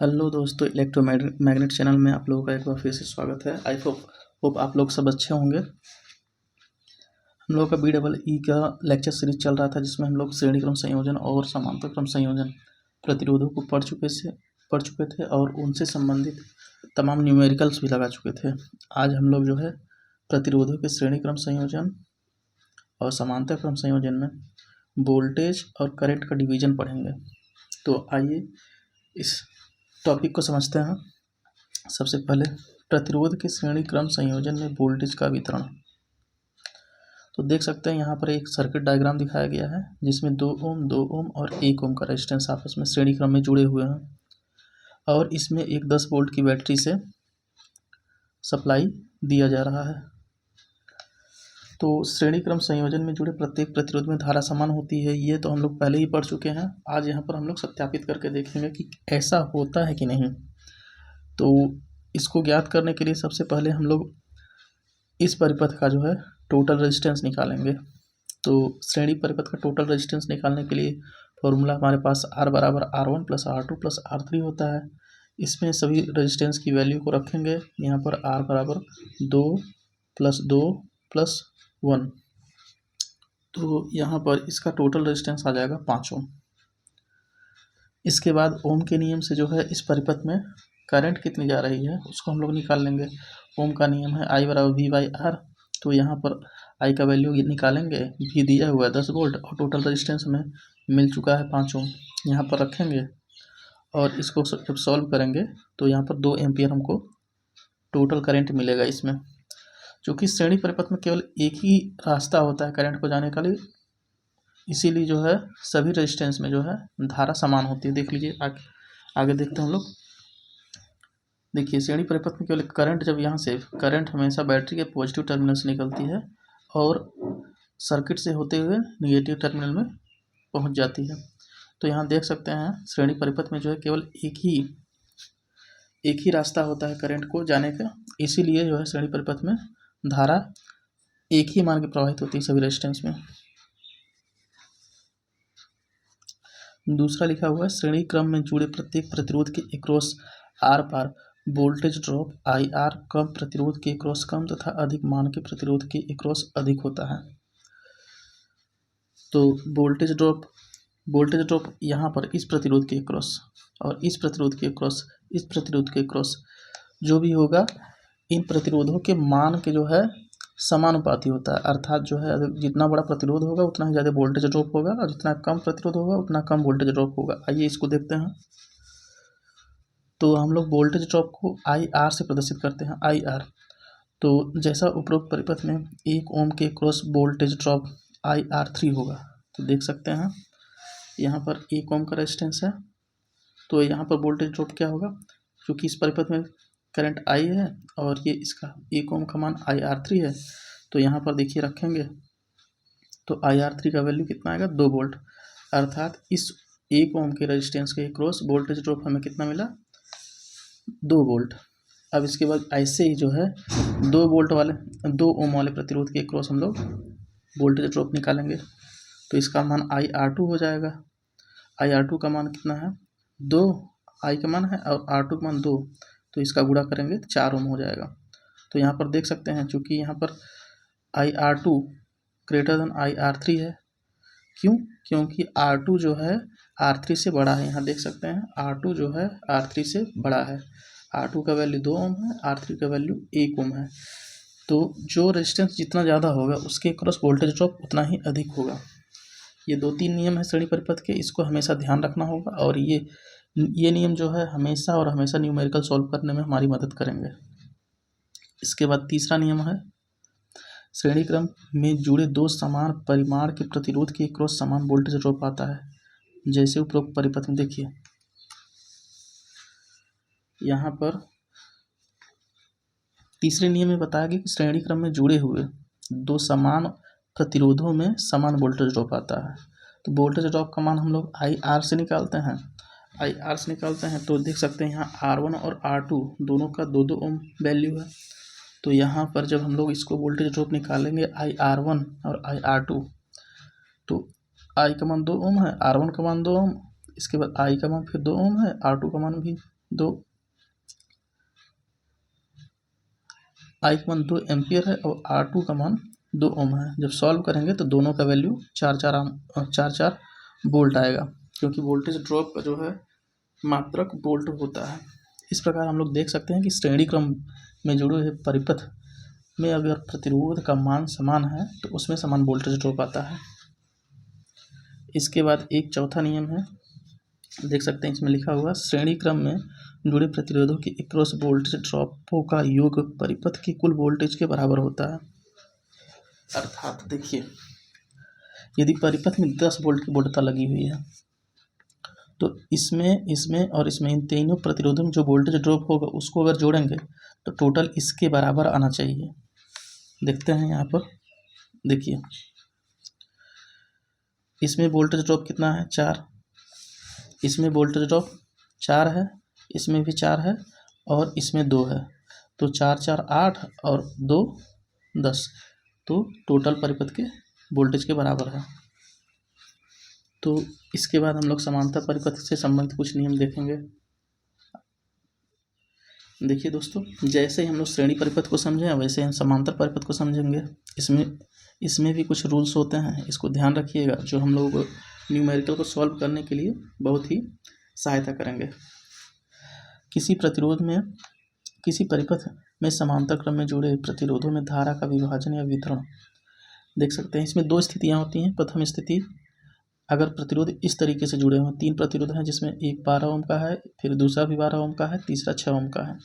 Hello दोस्तों, electromagnet channel में आप लोगों का एक बार फिर से स्वागत है। आई होप आप लोग सब अच्छे होंगे। हम लोगों का BEE का लेक्चर सीरीज चल रहा था, जिसमें हम लोग श्रेणी क्रम संयोजन और समांतर क्रम संयोजन प्रतिरोधों को पढ़ चुके थे और उनसे संबंधित तमाम न्यूमेरिकल्स भी लगा चुके थे। आज हम लोग जो है प्रतिरोधों के श्रेणी क्रम संयोजन और समांतर क्रम संयोजन में वोल्टेज और करंट का डिवीजन पढ़ेंगे। तो आइए इस टॉपिक को समझते हैं। सबसे पहले प्रतिरोध के श्रेणी क्रम संयोजन में वोल्टेज का वितरण। तो देख सकते हैं यहाँ पर एक सर्किट डायग्राम दिखाया गया है, जिसमें 2 ओम और 1 ओम का रेजिस्टेंस आपस में श्रेणी क्रम में जुड़े हुए हैं और इसमें एक 10 वोल्ट की बैटरी से सप्लाई दिया जा रहा है। तो श्रेणी क्रम संयोजन में जुड़े प्रत्येक प्रतिरोध में धारा समान होती है, ये तो हम लोग पहले ही पढ़ चुके हैं। आज यहाँ पर हम लोग सत्यापित करके देखेंगे कि ऐसा होता है कि नहीं। तो इसको ज्ञात करने के लिए सबसे पहले हम लोग इस परिपथ का जो है टोटल रेजिस्टेंस निकालेंगे। तो श्रेणी परिपथ का टोटल रेजिस्टेंस निकालने के लिए फॉर्मूला हमारे पास R बराबर R1 + R2 + R3 होता है। इसमें सभी रेजिस्टेंस की वैल्यू को रखेंगे। यहाँ पर R बराबर 2 + 2 + 1, तो यहाँ पर इसका टोटल रेजिस्टेंस आ जाएगा 5 ओम। इसके बाद ओम के नियम से जो है इस परिपथ में करंट कितनी जा रही है उसको हम लोग निकाल लेंगे। ओम का नियम है I बराबर V/R। तो यहाँ पर I का वैल्यू निकालेंगे, V दिया हुआ है 10 वोल्ट और टोटल रेजिस्टेंस में मिल चुका है 5 ओम। यहाँ पर रखेंगे और इसको जब सॉल्व करेंगे तो यहाँ पर 2 एम्पियर हमको टोटल करंट मिलेगा इसमें। चूँकि श्रेणी परिपथ में केवल एक ही रास्ता होता है करंट को जाने का लिए, इसीलिए जो है सभी रेजिस्टेंस में जो है धारा समान होती है। देख लीजिए, आगे देखते हैं हम लोग। देखिए, श्रेणी परिपथ में केवल करंट, जब यहाँ से करंट हमेशा बैटरी के पॉजिटिव टर्मिनल से निकलती है और सर्किट से होते हुए निगेटिव टर्मिनल में पहुँच जाती है। तो यहाँ देख सकते हैं श्रेणी परिपथ में जो है केवल एक ही रास्ता होता है करंट को जाने का, इसीलिए जो है श्रेणी परिपथ में धारा एक ही मान के प्रवाहित होती है सभी रेजिस्टेंस में। दूसरा लिखा हुआ है, श्रेणी क्रम में जुड़े प्रत्येक प्रतिरोध के एक्रॉस आर पार वोल्टेज ड्रॉप IR कम प्रतिरोध के एक्रॉस कम तथा अधिक मान के प्रतिरोध के एक्रॉस अधिक होता है। तो वोल्टेज ड्रॉप यहाँ पर इस प्रतिरोध के एक्रॉस और इस प्रतिरोध के एक्रॉस, इस प्रतिरोध के एक्रॉस जो भी होगा, इन प्रतिरोधों के मान के जो है समानुपाती होता है। अर्थात जो है जितना बड़ा प्रतिरोध होगा उतना ही ज़्यादा वोल्टेज ड्रॉप होगा और जितना कम प्रतिरोध होगा उतना कम वोल्टेज ड्रॉप होगा। आइए इसको देखते हैं। तो हम लोग वोल्टेज ड्रॉप को IR से प्रदर्शित करते हैं, IR। तो जैसा उपरोक्त परिपथ में 1 ओम के क्रॉस वोल्टेज ड्रॉप IR3 होगा। तो देख सकते हैं यहाँ पर 1 ओम का रेजिस्टेंस है, तो यहाँ पर वोल्टेज ड्रॉप क्या होगा, क्योंकि इस परिपथ में करंट I है और ये इसका 1 ओम का मान IR3 है। तो यहाँ पर देखिए रखेंगे तो IR3 का वैल्यू कितना आएगा, 2 वोल्ट। अर्थात इस 1 ओम के रेजिस्टेंस के क्रॉस वोल्टेज ड्रॉप हमें कितना मिला, 2 वोल्ट। अब इसके बाद ऐसे ही जो है 2 ओम वाले प्रतिरोध के क्रॉस हम लोग वोल्टेज ड्रॉप निकालेंगे। तो इसका मान IR2 हो जाएगा। IR2 का मान कितना है, 2 I का मान है और R2 का मान 2, तो इसका गुणा करेंगे तो 4 ओम हो जाएगा। तो यहाँ पर देख सकते हैं, चूँकि यहाँ पर IR2 ग्रेटर देन IR3 है। क्यों? क्योंकि R2 जो है R3 से बड़ा है। यहाँ देख सकते हैं R2 जो है R3 से बड़ा है। R2 का वैल्यू 2 ओम है, R3 का वैल्यू 1 ओम है। तो जो रेजिस्टेंस जितना ज़्यादा होगा उसके क्रॉस वोल्टेज ड्रॉप उतना ही अधिक होगा। ये 2-3 नियम है श्रेणी परिपथ के, इसको हमेशा ध्यान रखना होगा और ये नियम जो है हमेशा न्यूमेरिकल सॉल्व करने में हमारी मदद करेंगे। इसके बाद तीसरा नियम है, श्रेणी क्रम में जुड़े 2 समान परिमाण के प्रतिरोध के क्रॉस समान वोल्टेज ड्रॉप आता है। जैसे उपरोक्त परिपथ में देखिए, यहाँ पर तीसरे नियम में बताया गया कि श्रेणी क्रम में जुड़े हुए 2 समान प्रतिरोधों में समान वोल्टेज ड्रॉप आता है। तो वोल्टेज ड्रॉप का मान हम लोग IR से निकालते हैं। तो देख सकते हैं यहाँ R1 और R2 दोनों का 2-2 ओम वैल्यू है। तो यहाँ पर जब हम लोग इसको वोल्टेज ड्रॉप निकालेंगे IR1 और IR2, तो I का मान 2 ओम है, R1 का मान 2 ओम, इसके बाद I का मान फिर 2 ओम है, R2 का मान भी दो आई का मान 2 एम्पियर है और R2 का मान 2 ओम है। जब सॉल्व करेंगे तो दोनों का वैल्यू 4 वोल्ट आएगा, क्योंकि वोल्टेज ड्रॉप का जो है मात्रक वोल्ट होता है। इस प्रकार हम लोग देख सकते हैं कि श्रेणी क्रम में जुड़े हुए परिपथ में अगर प्रतिरोध का मान समान है तो उसमें समान वोल्टेज ड्रॉप आता है। इसके बाद एक चौथा नियम है, देख सकते हैं इसमें लिखा हुआ, श्रेणी क्रम में जुड़े प्रतिरोधों के एक्रॉस वोल्टेज ड्रॉपों का योग परिपथ की कुल वोल्टेज के बराबर होता है। अर्थात देखिए, यदि परिपथ में 10 वोल्ट की वोल्टता लगी हुई है तो इसमें और इसमें इन तीनों प्रतिरोधों में जो वोल्टेज ड्रॉप होगा उसको अगर जोड़ेंगे तो टोटल इसके बराबर आना चाहिए। देखते हैं यहाँ पर, देखिए इसमें वोल्टेज ड्रॉप कितना है, 4। इसमें वोल्टेज ड्रॉप 4 है, इसमें भी 4 है और इसमें 2 है, तो 4 4 8 और 2 10, तो टोटल परिपथ के वोल्टेज के बराबर है। तो इसके बाद हम लोग समांतर परिपथ से संबंधित कुछ नियम देखेंगे। देखिए दोस्तों, जैसे ही हम लोग श्रेणी परिपथ को समझे वैसे ही हम समांतर परिपथ को समझेंगे। इसमें भी कुछ रूल्स होते हैं, इसको ध्यान रखिएगा, जो हम लोग न्यूमेरिकल को सॉल्व करने के लिए बहुत ही सहायता करेंगे। किसी परिपथ में समांतर क्रम में जुड़े प्रतिरोधों में धारा का विभाजन या वितरण, देख सकते हैं इसमें 2 स्थितियाँ होती हैं। प्रथम स्थिति, अगर प्रतिरोध इस तरीके से जुड़े हों, 3 प्रतिरोध हैं जिसमें एक 12 ओम का है, फिर दूसरा भी 12 ओम का है, तीसरा 6 ओम का है,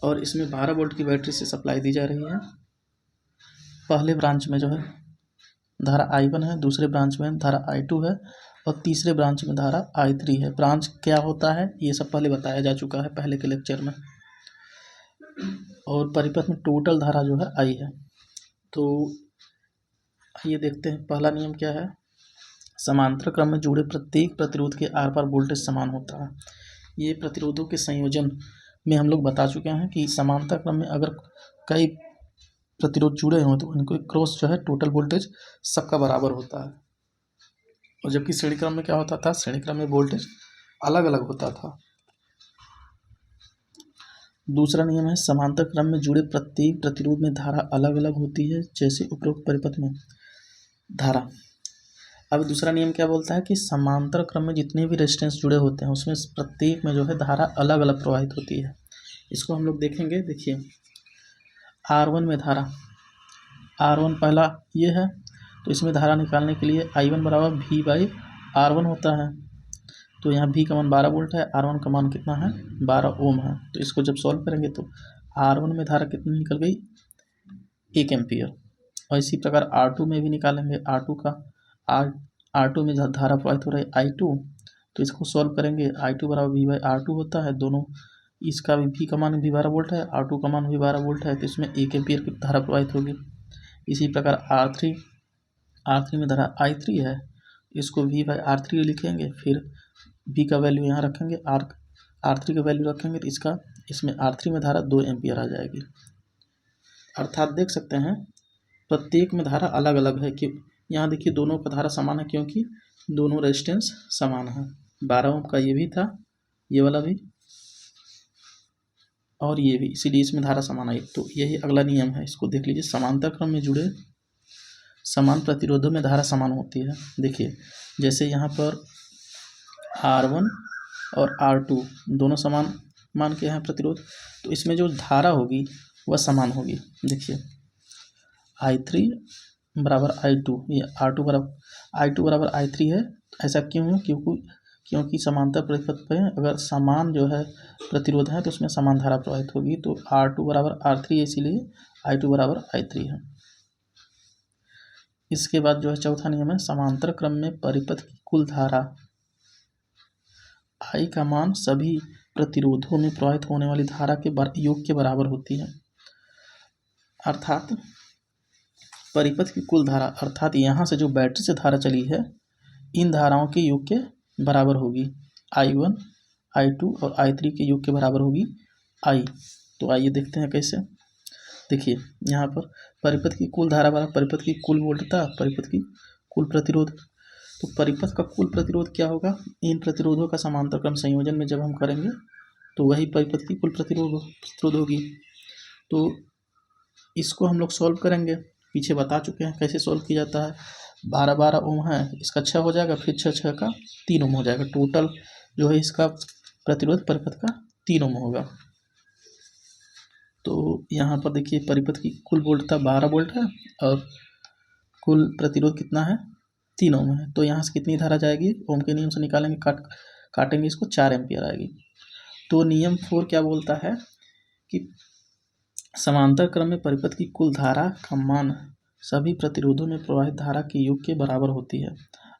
और इसमें 12 वोल्ट की बैटरी से सप्लाई दी जा रही है। पहले ब्रांच में जो है धारा I1 है, दूसरे ब्रांच में धारा I2 है और तीसरे ब्रांच में धारा I3 है। ब्रांच क्या होता है ये सब पहले बताया जा चुका है पहले के लेक्चर में। और परिपथ में टोटल धारा जो है I है। तो ये देखते हैं, पहला नियम क्या है, समांतर क्रम में जुड़े प्रत्येक प्रतिरोध के आर पार वोल्टेज समान होता है। ये प्रतिरोधों के संयोजन में हम लोग बता चुके हैं कि समांतर क्रम में अगर कई प्रतिरोध जुड़े हों तो उनको क्रॉस जो है टोटल वोल्टेज सबका बराबर होता है। और जबकि श्रेणी क्रम में क्या होता था, श्रेणी क्रम में वोल्टेज अलग अलग होता था। दूसरा नियम है, समांतर क्रम में जुड़े प्रत्येक प्रतिरोध में धारा अलग अलग होती है, जैसे उपरोक्त परिपथ में धारा। अब दूसरा नियम क्या बोलता है कि समांतर क्रम में जितने भी रेजिस्टेंस जुड़े होते हैं उसमें प्रत्येक में जो है धारा अलग अलग प्रवाहित होती है। इसको हम लोग देखेंगे। देखिए R1 में धारा, R1 पहला ये है, तो इसमें धारा निकालने के लिए I1 बराबर V/R1 होता है। तो यहाँ V का मान 12 वोल्ट है, R1 का मान कितना है, 12 ओम है। तो इसको जब सॉल्व करेंगे तो R1 में धारा कितनी निकल गई, 1 एम्पियर। और इसी प्रकार R2 में भी निकालेंगे, R2 में धारा प्रवाहित हो रही है I2, तो इसको सॉल्व करेंगे, I2 बराबर V/R2 होता है। दोनों, इसका भी V का मान भी 12 वोल्ट है, R2 का मान भी 12 वोल्ट है, तो इसमें 1 एम्पियर की धारा प्रवाहित होगी। इसी प्रकार R3 में धारा I3 है, इसको V/R3 लिखेंगे, फिर V का वैल्यू यहाँ रखेंगे, R3 का वैल्यू रखेंगे, तो इसमें R3 में धारा 2 एम्पियर आ जाएगी। अर्थात देख सकते हैं प्रत्येक में धारा अलग अलग है। कि यहाँ देखिए दोनों का धारा समान है, क्योंकि दोनों रेजिस्टेंस समान है। 12 ओम का ये भी था, ये वाला भी और ये भी, इसीलिए इसमें धारा समान आई। तो यही अगला नियम है, इसको देख लीजिए। समांतर क्रम में जुड़े समान प्रतिरोधों में धारा समान होती है। देखिए जैसे यहाँ पर R1 और R2 दोनों समान मान के हैं प्रतिरोध, तो इसमें जो धारा होगी वह समान होगी। देखिए I3 बराबर I2, ये I2 बराबर I3 है। ऐसा क्यों है, क्योंकि समांतर परिपथ पे अगर समान जो है प्रतिरोध है तो उसमें समान धारा प्रवाहित होगी। तो R2 बराबर R3 है, इसीलिए I2 बराबर I3 है। इसके बाद जो है चौथा नियम है, समांतर क्रम में परिपथ की कुल धारा I का मान सभी प्रतिरोधों में प्रवाहित होने वाली धारा के योग के बराबर होती है। अर्थात परिपथ की कुल धारा, अर्थात यहाँ से जो बैटरी से धारा चली है इन धाराओं के योग के बराबर होगी। I1, I2 और I3 के योग के बराबर होगी I। तो आइए देखते हैं कैसे। देखिए यहाँ पर परिपथ की कुल धारा बराबर परिपथ की कुल वोल्टता, परिपथ की कुल प्रतिरोध। तो परिपथ का कुल प्रतिरोध क्या होगा, इन प्रतिरोधों का समांतर क्रम संयोजन में जब हम करेंगे तो वही परिपथ की कुल प्रतिरोध होगी। तो इसको हम लोग सॉल्व करेंगे, पीछे बता चुके हैं कैसे सॉल्व किया जाता है। 12 ओम है, इसका 6 हो जाएगा, फिर 6 का 3 ओम हो जाएगा। टोटल जो है इसका प्रतिरोध परिपथ का 3 ओम होगा। तो यहाँ पर देखिए परिपथ की कुल वोल्टता 12 वोल्ट है और कुल प्रतिरोध कितना है, 3 ओम है। तो यहाँ से कितनी धारा जाएगी, ओम के नियम से निकालेंगे, काटेंगे इसको, 4 एम्पियर आएगी। तो नियम 4 क्या बोलता है कि समांतर क्रम में परिपथ की कुल धारा का मान सभी प्रतिरोधों में प्रवाहित धारा के योग के बराबर होती है।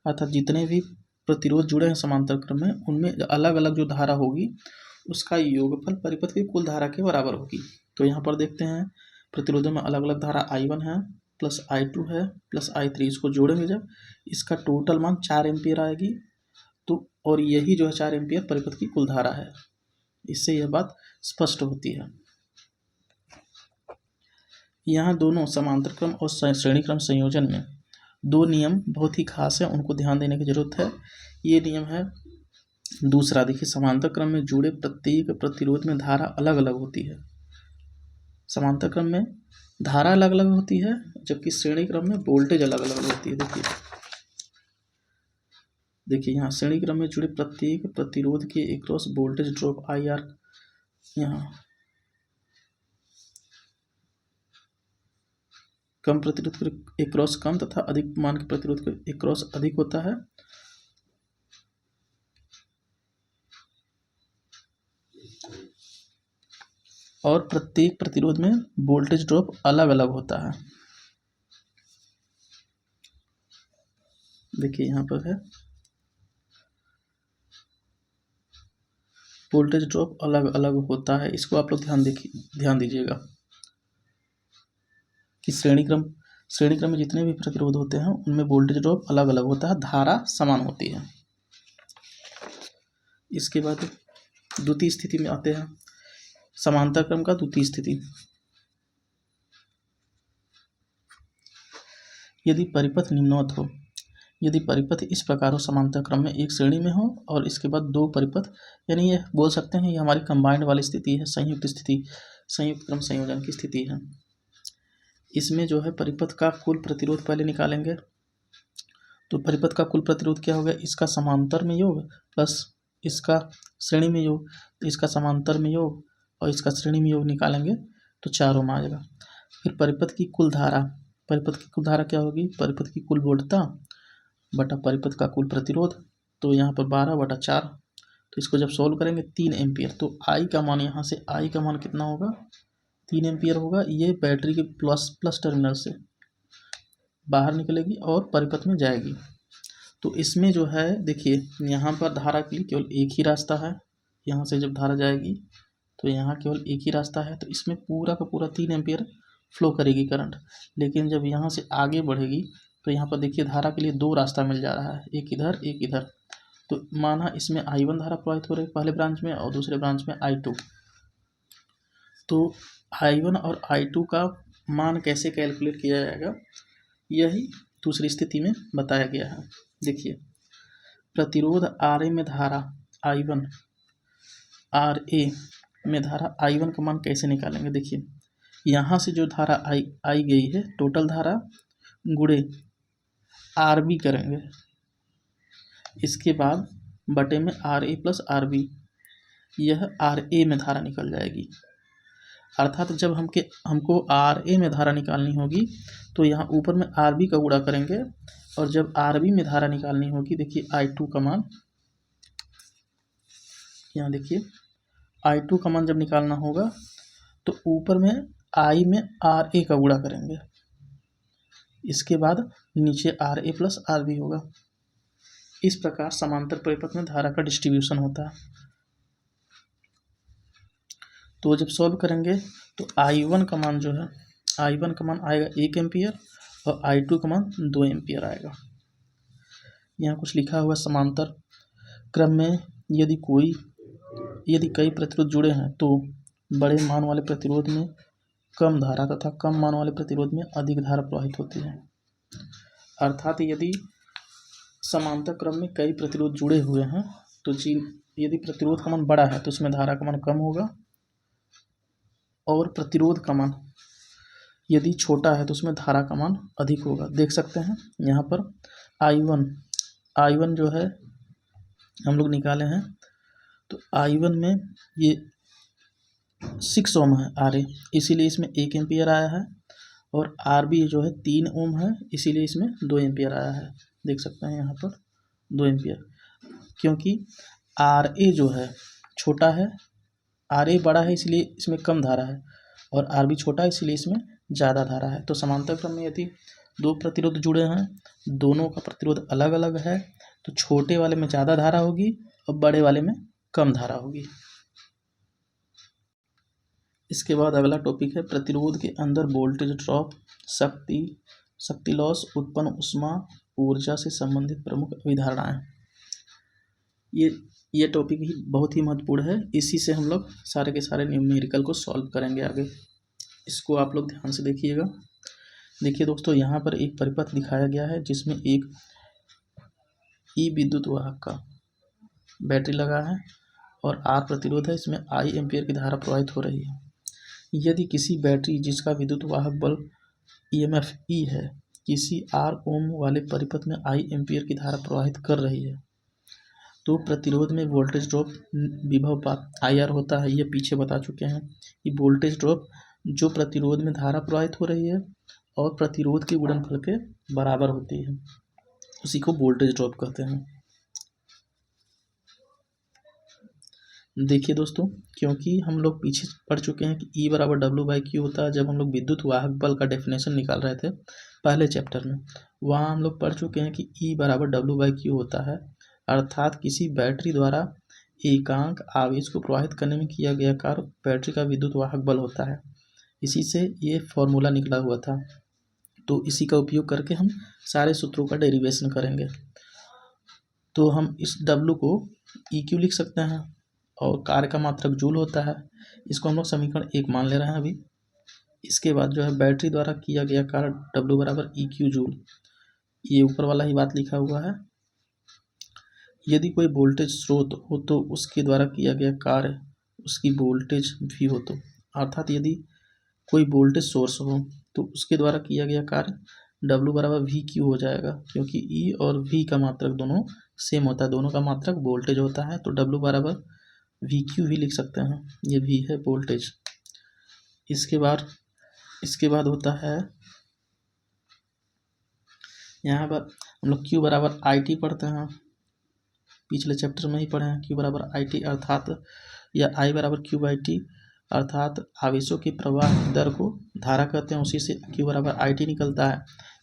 अर्थात जितने भी प्रतिरोध जुड़े हैं समांतर क्रम में, उनमें अलग अलग जो धारा होगी उसका योगफल परिपथ की कुल धारा के बराबर होगी। तो यहाँ पर देखते हैं प्रतिरोधों में अलग अलग धारा I1 है प्लस I2 है प्लस I3, इसको जोड़ेंगे जब इसका टोटल मान 4 एम्पियर आएगी। तो और यही जो है 4 एम्पियर परिपथ की कुल धारा है। इससे यह बात स्पष्ट होती है। यहाँ दोनों समांतर क्रम और श्रेणी क्रम संयोजन में 2 नियम बहुत ही खास है, उनको ध्यान देने की जरूरत है। ये नियम है दूसरा, देखिए समांतर क्रम में जुड़े प्रत्येक प्रतिरोध में धारा अलग अलग होती है। समांतर क्रम में धारा अलग अलग होती है, जबकि श्रेणी क्रम में वोल्टेज अलग अलग होती है। देखिए यहाँ श्रेणी क्रम में जुड़े प्रत्येक प्रतिरोध के एक्रॉस वोल्टेज ड्रॉप IR यहाँ कम प्रतिरोध के एक्रॉस कम तथा अधिक मान के प्रतिरोध के एक्रॉस अधिक होता है। और प्रत्येक प्रतिरोध में वोल्टेज ड्रॉप अलग अलग होता है। देखिए यहाँ पर है वोल्टेज ड्रॉप अलग अलग होता है। इसको आप लोग ध्यान दीजिएगा कि श्रेणी क्रम में जितने भी प्रतिरोध होते हैं उनमें वोल्टेज ड्रॉप अलग अलग होता है, धारा समान होती है। इसके बाद द्वितीय स्थिति में आते हैं, समांतर क्रम का द्वितीय स्थिति। यदि परिपथ निम्नवत हो, यदि परिपथ इस प्रकार हो, समांतर क्रम में एक श्रेणी में हो और इसके बाद 2 परिपथ, यानी ये बोल सकते हैं ये हमारी कंबाइंड वाली स्थिति है, संयुक्त स्थिति, संयुक्त क्रम संयोजन की स्थिति है। इसमें जो है परिपथ का कुल प्रतिरोध पहले निकालेंगे। तो परिपथ का कुल प्रतिरोध क्या होगा, इसका समांतर में योग प्लस इसका श्रेणी में योग, तो इसका समांतर में योग और इसका श्रेणी में योग निकालेंगे तो 4 ओम आ जाएगा। फिर परिपथ की कुल धारा क्या होगी, परिपथ की कुल वोल्टता बटा परिपथ का कुल प्रतिरोध। तो यहाँ पर 12/4, तो इसको जब सॉल्व करेंगे 3 एम्पियर। तो I का मान, यहाँ से I का मान कितना होगा, 3 एम्पियर होगा। ये बैटरी के प्लस टर्मिनल से बाहर निकलेगी और परिपथ में जाएगी। तो इसमें जो है देखिए यहाँ पर धारा के लिए केवल एक ही रास्ता है, यहाँ से जब धारा जाएगी तो यहाँ केवल एक ही रास्ता है। तो इसमें पूरा का पूरा 3 एम्पियर फ्लो करेगी करंट। लेकिन जब यहाँ से आगे बढ़ेगी तो यहाँ पर देखिए धारा के लिए 2 रास्ता मिल जा रहा है, एक इधर एक इधर। तो माना इसमें I1 धारा प्रवाहित हो रही है पहले ब्रांच में और दूसरे ब्रांच में I2। तो I1 और I2 का मान कैसे कैलकुलेट किया जाएगा, यही दूसरी स्थिति में बताया गया है। देखिए प्रतिरोध RA में धारा I1, RA में धारा I1 का मान कैसे निकालेंगे। देखिए यहाँ से जो धारा आई गई है, टोटल धारा गुणे RB करेंगे, इसके बाद बटे में RA प्लस RB, यह RA में धारा निकल जाएगी। अर्थात जब हमको RA में धारा निकालनी होगी तो यहाँ ऊपर में RB का गुणा करेंगे, और जब RB में धारा निकालनी होगी, देखिए I2 का मान, यहाँ देखिए I2 का मान जब निकालना होगा तो ऊपर में I में RA का गुणा करेंगे, इसके बाद नीचे RA प्लस RB होगा। इस प्रकार समांतर परिपथ में धारा का डिस्ट्रीब्यूशन होता है। तो जब सॉल्व करेंगे तो I1 का मान जो है, I1 का मान आएगा 1 एम्पियर और I2 का मान 2 एम्पियर आएगा। यहाँ कुछ लिखा हुआ, समांतर क्रम में यदि कई प्रतिरोध जुड़े हैं तो बड़े मान वाले प्रतिरोध में कम धारा तथा कम मान वाले प्रतिरोध में अधिक धारा प्रवाहित होती है। अर्थात यदि समांतर क्रम में कई प्रतिरोध जुड़े हुए हैं तो यदि प्रतिरोध का मान बड़ा है तो उसमें धारा का मान कम होगा, और प्रतिरोध का मान यदि छोटा है तो उसमें धारा का मान अधिक होगा। देख सकते हैं यहाँ पर I1 जो है हम लोग निकाले हैं, तो I1 में ये 6 ओम है RA, इसीलिए इसमें 1 एम्पियर आया है, और RB जो है 3 ओम है, इसीलिए इसमें 2 एम्पियर आया है। देख सकते हैं यहाँ पर 2 एम्पियर, क्योंकि RA जो है छोटा है, RA बड़ा है इसलिए इसमें कम धारा है, और RB छोटा है इसलिए इसमें ज़्यादा धारा है। तो समांतर क्रम में यदि दो प्रतिरोध जुड़े हैं, दोनों का प्रतिरोध अलग अलग है, तो छोटे वाले में ज़्यादा धारा होगी और बड़े वाले में कम धारा होगी। इसके बाद अगला टॉपिक है प्रतिरोध के अंदर वोल्टेज ड्रॉप, शक्ति लॉस, उत्पन्न ऊष्मा ऊर्जा से संबंधित प्रमुख अवधारणाएं। ये टॉपिक ही बहुत ही महत्वपूर्ण है, इसी से हम लोग सारे के सारे न्यूमेरिकल को सॉल्व करेंगे आगे। इसको आप लोग ध्यान से देखिएगा। देखिए दोस्तों, यहाँ पर एक परिपथ दिखाया गया है जिसमें एक ई विद्युत वाहक का बैटरी लगा है और R प्रतिरोध है, इसमें I एम्पियर की धारा प्रवाहित हो रही है। यदि किसी बैटरी जिसका विद्युत वाहक बल EMF E है किसी R ओम वाले परिपथ में I एम्पियर की धारा प्रवाहित कर रही है, तो प्रतिरोध में वोल्टेज ड्रॉप विभवपात IR होता है। ये पीछे बता चुके हैं कि वोल्टेज ड्रॉप जो प्रतिरोध में धारा प्रवाहित हो रही है और प्रतिरोध के गुणनफल के बराबर होती है, उसी को वोल्टेज ड्रॉप कहते हैं। देखिए दोस्तों, क्योंकि हम लोग पीछे पढ़ चुके हैं कि E बराबर W/Q होता है, जब हम लोग विद्युत वाहक बल का डेफिनेशन निकाल रहे थे पहले चैप्टर में, वहाँ हम लोग पढ़ चुके हैं कि E बराबर W/Q होता है, अर्थात किसी बैटरी द्वारा एकांक आवेश को प्रवाहित करने में किया गया कार्य बैटरी का विद्युत वाहक बल होता है। इसी से ये फॉर्मूला निकला हुआ था, तो इसी का उपयोग करके हम सारे सूत्रों का डेरिवेशन करेंगे। तो हम इस W को EQ लिख सकते हैं और कार्य का मात्रक जूल होता है, इसको हम लोग समीकरण 1 मान ले रहे हैं अभी। इसके बाद जो है बैटरी द्वारा किया गया कार्य W बराबर EQ जूल, ये ऊपर वाला ही बात लिखा हुआ है। यदि कोई वोल्टेज स्रोत हो तो उसके द्वारा किया गया कार्य उसकी वोल्टेज V हो, तो अर्थात यदि कोई वोल्टेज सोर्स हो तो उसके द्वारा किया गया कार्य W बराबर VQ हो जाएगा, क्योंकि E और V का मात्रक दोनों सेम होता है, दोनों का मात्रक वोल्टेज होता है, तो W बराबर VQ भी लिख सकते हैं, ये V है वोल्टेज। इसके बाद होता है यहाँ पर हम लोग Q बराबर IT पढ़ते हैं, पिछले चैप्टर में ही पढ़े हैं। Q बराबर IT अर्थात या I बराबर Q/T अर्थात आवेशों के प्रवाह दर को धारा कहते हैं, उसी से Q बराबर IT निकलता है।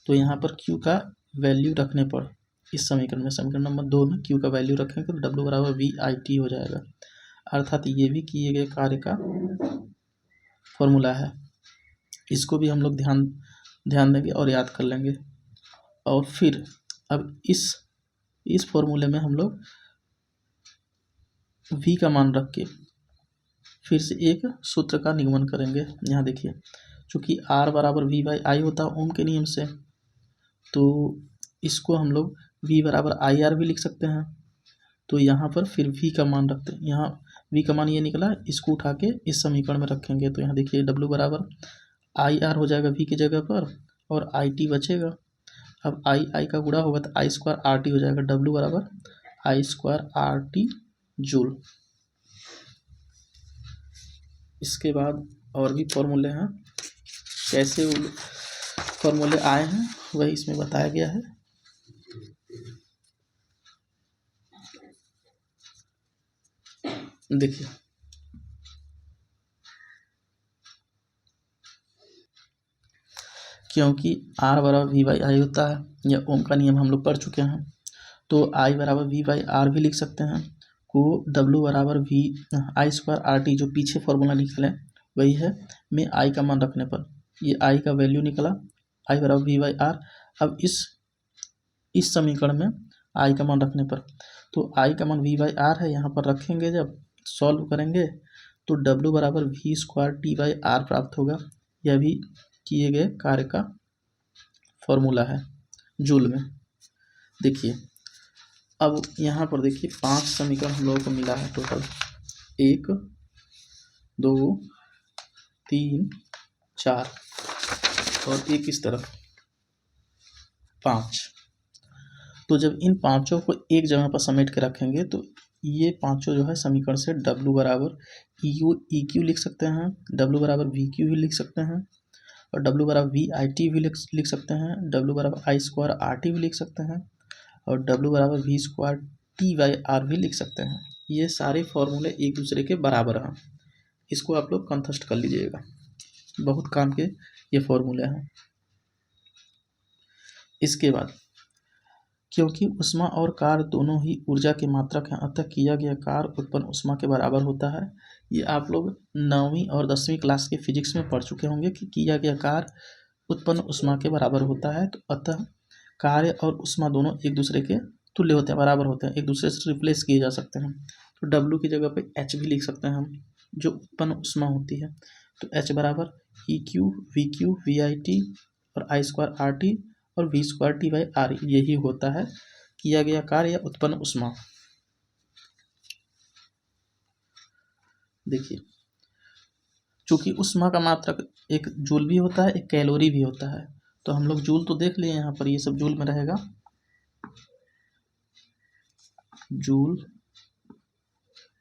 तो यहाँ पर Q का वैल्यू रखने पर इस समीकरण नंबर 2 में Q का वैल्यू रखेंगे तो W बराबर VIT हो जाएगा, अर्थात ये भी किए गए कार्य का फॉर्मूला है। इसको भी हम लोग ध्यान देंगे और याद कर लेंगे। और फिर अब इस फॉर्मूले में हम लोग V का मान रख के फिर से एक सूत्र का निगमन करेंगे। यहाँ देखिए, चूँकि R बराबर V/I होता है ओम के नियम से, तो इसको हम लोग V बराबर IR भी लिख सकते हैं। तो यहाँ पर फिर V का मान रखते हैं, यहाँ V का मान ये निकला, इसको उठा के इस समीकरण में रखेंगे। तो यहाँ देखिए W बराबर IR हो जाएगा V की जगह पर, और IT बचेगा। अब I का गुणा होगा तो I² RT हो जाएगा, W बराबर I² RT जूल। इसके बाद और भी फॉर्मूले हैं, कैसे फॉर्मूले आए हैं वही इसमें बताया गया है। देखिए, क्योंकि R बराबर V/I होता है, यह ओम का नियम हम लोग पढ़ चुके हैं, तो I बराबर V/R भी लिख सकते हैं, को W बराबर I² RT जो पीछे फॉर्मूला निकले वही है, में I का मान रखने पर ये I का वैल्यू निकला, I बराबर V/R। अब इस समीकरण में I का मान रखने पर, तो I का मान V/R है, यहाँ पर रखेंगे, जब सॉल्व करेंगे तो W बराबर V² T/R प्राप्त होगा। यह भी किए गए कार्य का फॉर्मूला है जूल में। देखिए, अब यहाँ पर देखिए 5 समीकरण हम लोगों को मिला है टोटल, 1 2 3 4 और एक इस तरफ 5। तो जब इन पांचों को एक जगह पर समेट के रखेंगे तो ये पांचों जो है समीकरण से W बराबर ई क्यू लिख सकते हैं, W बराबर वी क्यू भी लिख सकते हैं, और W बराबर वी आई टी भी लिख सकते हैं, W बराबर आई स्क्वायर आर टी भी लिख सकते हैं, और W बराबर V square T by R भी लिख सकते हैं। ये सारे फॉर्मूले एक दूसरे के बराबर हैं, इसको आप लोग कंठस्थ कर लीजिएगा, बहुत काम के ये फॉर्मूले हैं। इसके बाद क्योंकि ऊष्मा और कार्य दोनों ही ऊर्जा के मात्रक हैं, अतः किया गया कार्य उत्पन्न ऊष्मा के बराबर होता है। ये आप लोग 9वीं और 10वीं क्लास के फिजिक्स में पढ़ चुके होंगे कि किया गया कार्य उत्पन्न ऊष्मा के बराबर होता है। तो अतः कार्य और ऊष्मा दोनों एक दूसरे के तुल्य होते हैं, बराबर होते हैं, एक दूसरे से रिप्लेस किए जा सकते हैं। तो W की जगह पे H भी लिख सकते हैं हम, जो उत्पन्न ऊष्मा होती है। तो H बराबर E Q V Q V I T और आई स्क्वायर आर टी और V square T by R, यही होता है किया गया कार्य या उत्पन्न ऊष्मा। देखिए चूंकि ऊष्मा का मात्रक एक जूल भी होता है, एक कैलोरी भी होता है, तो हम लोग जूल तो देख लिए यहाँ पर, ये सब जूल में रहेगा, जूल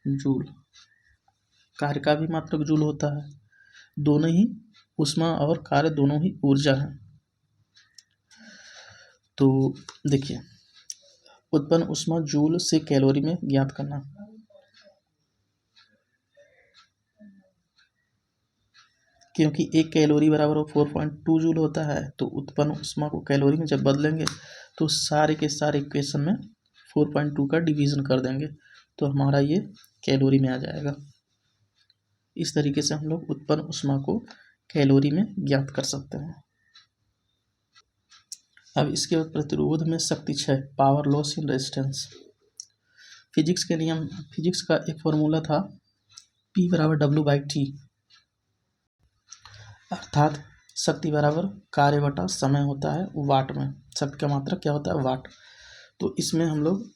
जूल। कार्य का भी मात्रक जूल होता है, दोनों ही ऊष्मा और कार्य दोनों ही ऊर्जा है। तो देखिए उत्पन्न ऊष्मा जूल से कैलोरी में ज्ञात करना। क्योंकि एक कैलोरी बराबर 4.2 जूल होता है, तो उत्पन्न ऊष्मा को कैलोरी में जब बदलेंगे तो सारे के सारे इक्वेशन में 4.2 का डिवीजन कर देंगे, तो हमारा ये कैलोरी में आ जाएगा। इस तरीके से हम लोग उत्पन्न ऊष्मा को कैलोरी में ज्ञात कर सकते हैं। अब इसके बाद प्रतिरोध में शक्ति क्षय, power loss in resistance. Physics का एक फॉर्मूला था P बराबर W बाई टी, अर्थात शक्ति बराबर कार्य बटा समय होता है वाट में। शक्ति का मात्रक क्या होता है? वाट। तो इसमें हम लोग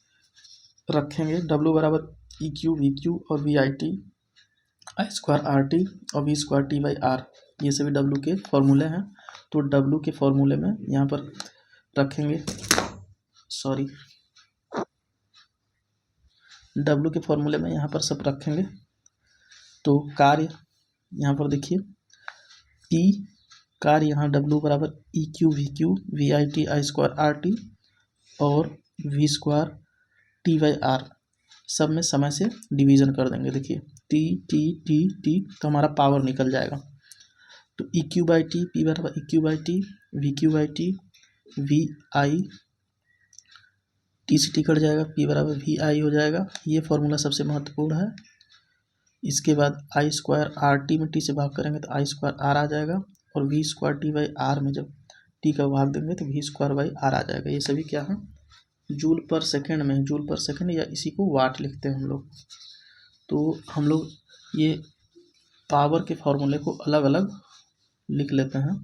रखेंगे W बराबर ई क्यू वी क्यू और V I T, I square R T और V square T by R, ये सभी W के फॉर्मूले हैं। तो W के फॉर्मूले में यहाँ पर रखेंगे, W के फॉर्मूले में यहाँ पर सब रखेंगे। तो कार्य यहाँ पर देखिए P कार्य यहाँ W बराबर E Q V Q V I T I square R T और V square T by R, सब में समय से डिवीजन कर देंगे। देखिए टी टी टी टी, तो हमारा पावर निकल जाएगा। तो E Q by T, P बराबर E Q by T, V Q by T, V I T से टी कट जाएगा, P बराबर वी आई हो जाएगा। ये फॉर्मूला सबसे महत्वपूर्ण है। इसके बाद आई स्क्वायर आर टी में टी से भाग करेंगे तो आई स्क्वायर आर आ जाएगा, और V square T by R में जब टी का भाग देंगे तो वी स्क्वायर बाई आर आ जाएगा। ये सभी क्या है? जूल पर सेकंड में, जूल पर सेकंड या इसी को वाट लिखते हैं हम लोग। तो हम लोग ये पावर के फॉर्मूले को अलग अलग लिख लेते हैं।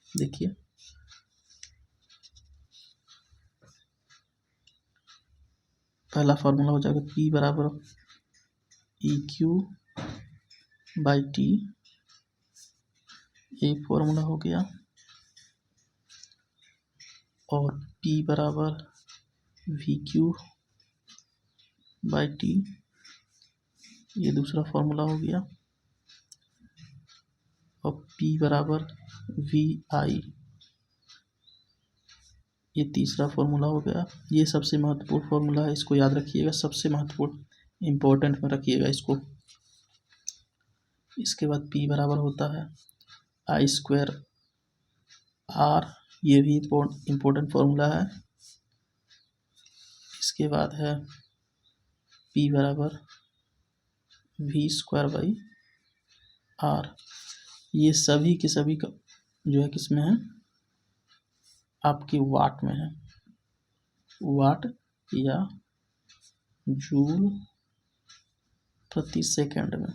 देखिए पहला फॉर्मूला हो जाएगा P बराबर ई क्यू बाई टी, एक फॉर्मूला हो गया, और P बराबर वी क्यू बाई टी, ये दूसरा फॉर्मूला हो गया, और P बराबर वी आई, ये तीसरा फॉर्मूला हो गया। ये सबसे महत्वपूर्ण फॉर्मूला है, इसको याद रखिएगा, सबसे महत्वपूर्ण इम्पोर्टेंट में रखिएगा इसको। इसके बाद P बराबर होता है आई स्क्वायर आर, ये भी इम्पोर्टेंट फॉर्मूला है। इसके बाद है P बराबर वी स्क्वायर बाई आर, ये सभी के सभी का जो है किस में है? आपकी वाट में है, वाट या जूल प्रति सेकंड में।